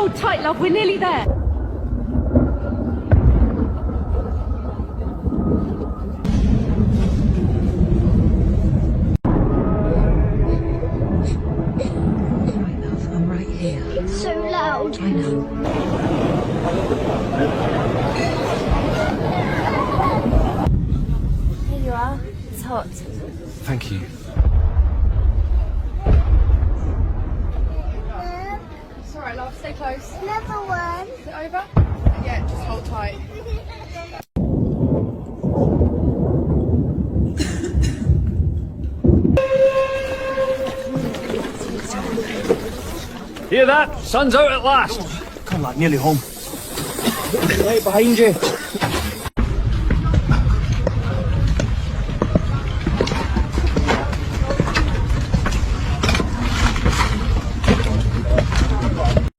Hold tight, love. We're nearly there. Right, love, I'm right here. It's so loud. I know. Here you are. It's hot. Thank you. It's alright, love. Stay close. Another one. Is it over? Yeah, just hold tight. Hear that? Sun's out at last. Come on, lad, nearly home. Right behind you.